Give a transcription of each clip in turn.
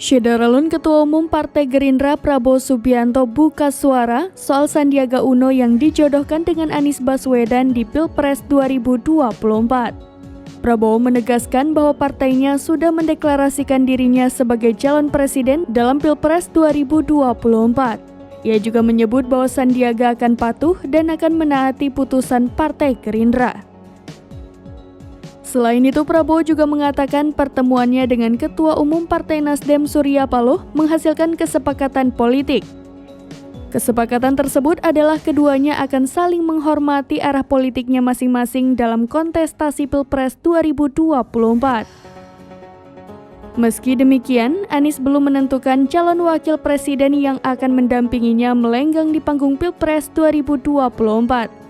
Syederalun Ketua Umum Partai Gerindra Prabowo Subianto buka suara soal Sandiaga Uno yang dijodohkan dengan Anies Baswedan di Pilpres 2024. Prabowo menegaskan bahwa partainya sudah mendeklarasikan dirinya sebagai calon presiden dalam Pilpres 2024. Ia juga menyebut bahwa Sandiaga akan patuh dan akan menaati putusan Partai Gerindra. Selain itu, Prabowo juga mengatakan pertemuannya dengan Ketua Umum Partai Nasdem Surya Paloh menghasilkan kesepakatan politik. Kesepakatan tersebut adalah keduanya akan saling menghormati arah politiknya masing-masing dalam kontestasi Pilpres 2024. Meski demikian, Anies belum menentukan calon wakil presiden yang akan mendampinginya melenggang di panggung Pilpres 2024.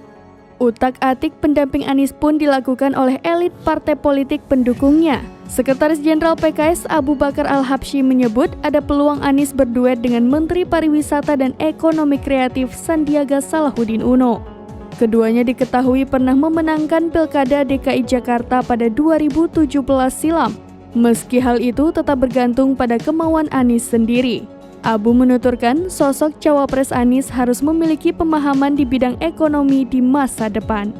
Utak-atik pendamping Anies pun dilakukan oleh elit partai politik pendukungnya. Sekretaris Jenderal PKS Abu Bakar Al-Habsyi menyebut ada peluang Anies berduet dengan Menteri Pariwisata dan Ekonomi Kreatif Sandiaga Salahuddin Uno. Keduanya diketahui pernah memenangkan Pilkada DKI Jakarta pada 2017 silam. Meski hal itu tetap bergantung pada kemauan Anies sendiri. Abu menuturkan sosok cawapres Anies harus memiliki pemahaman di bidang ekonomi di masa depan.